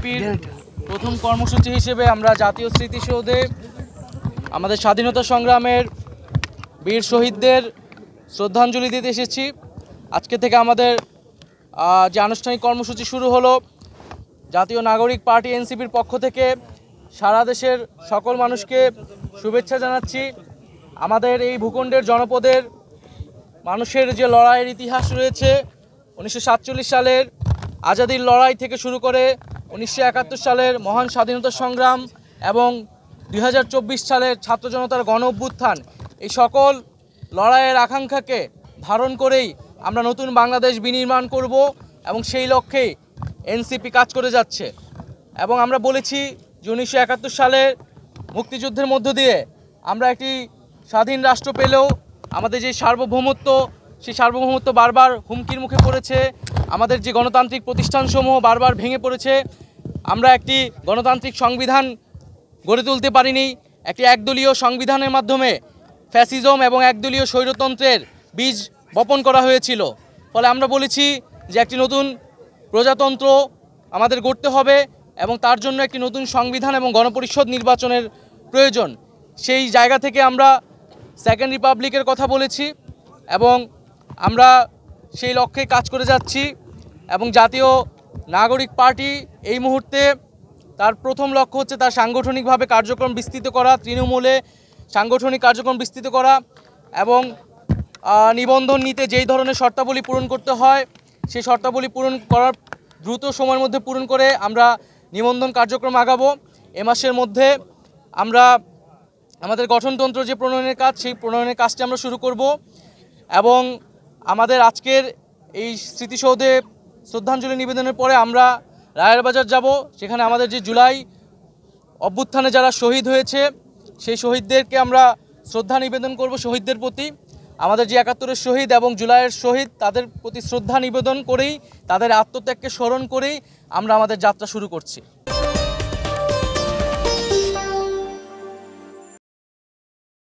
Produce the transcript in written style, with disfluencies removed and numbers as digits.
এনসিপির প্রথম কর্মসূচি হিসেবে আমরা জাতীয় স্মৃতিসৌধে আমাদের স্বাধীনতা সংগ্রামের বীর শহীদদের শ্রদ্ধাঞ্জলি দিতে এসেছি। আজকে থেকে আমাদের যে আনুষ্ঠানিক কর্মসূচি শুরু হলো, জাতীয় নাগরিক পার্টি এনসিপির পক্ষ থেকে সারা দেশের সকল মানুষকে শুভেচ্ছা জানাচ্ছি। আমাদের এই ভূখণ্ডের জনপদের মানুষের যে লড়াইয়ের ইতিহাস রয়েছে, 1947 সালের আজাদির লড়াই থেকে শুরু করে 1971 সালের মহান স্বাধীনতা সংগ্রাম এবং 2024 সালের ছাত্র জনতার গণ অভ্যুত্থান, এই সকল লড়াইয়ের আকাঙ্ক্ষাকে ধারণ করেই আমরা নতুন বাংলাদেশ বিনির্মাণ করব এবং সেই লক্ষ্যেই এনসিপি কাজ করে যাচ্ছে। এবং আমরা বলেছি যে 1971 সালের মুক্তিযুদ্ধের মধ্য দিয়ে আমরা একটি স্বাধীন রাষ্ট্র পেলেও আমাদের যে সার্বভৌমত্ব, সেই সার্বভৌমত্ব বারবার হুমকির মুখে পড়েছে। আমাদের যে গণতান্ত্রিক প্রতিষ্ঠানসমূহ বারবার ভেঙে পড়েছে। আমরা একটি গণতান্ত্রিক সংবিধান গড়ে তুলতে পারিনি। একটি একদলীয় সংবিধানের মাধ্যমে ফ্যাসিজম এবং একদলীয় স্বৈরতন্ত্রের বীজ বপন করা হয়েছিল। ফলে আমরা বলেছি যে একটি নতুন প্রজাতন্ত্র আমাদের গড়তে হবে এবং তার জন্য একটি নতুন সংবিধান এবং গণপরিষদ নির্বাচনের প্রয়োজন। সেই জায়গা থেকে আমরা সেকেন্ড রিপাবলিকের কথা বলেছি এবং আমরা সেই লক্ষ্যে কাজ করে যাচ্ছি। এবং জাতীয় নাগরিক পার্টি এই মুহূর্তে তার প্রথম লক্ষ্য হচ্ছে তার সাংগঠনিকভাবে কার্যক্রম বিস্তৃত করা, তৃণমূলে সাংগঠনিক কার্যক্রম বিস্তৃত করা এবং নিবন্ধন নিতে যেই ধরনের শর্তাবলী পূরণ করতে হয় সেই শর্তাবলী পূরণ করার দ্রুত সময়ের মধ্যে পূরণ করে আমরা নিবন্ধন কার্যক্রম আগাবো। এ মাসের মধ্যে আমরা আমাদের গঠনতন্ত্র যে প্রণয়নের কাজ, সেই প্রণয়নের কাজটি আমরা শুরু করব এবং আমাদের আজকের এই স্মৃতিসৌধে শ্রদ্ধাঞ্জলি নিবেদনের পরে আমরা রায়ের বাজার যাব। সেখানে আমাদের যে জুলাই অভ্যুত্থানে যারা শহীদ হয়েছে সেই শহীদদেরকে আমরা শ্রদ্ধা নিবেদন করব। শহীদদের প্রতি আমাদের যে 71-এর শহীদ এবং জুলাইয়ের শহীদ, তাদের প্রতি শ্রদ্ধা নিবেদন করেই, তাদের আত্মত্যাগকে স্মরণ করেই আমরা আমাদের যাত্রা শুরু করছি।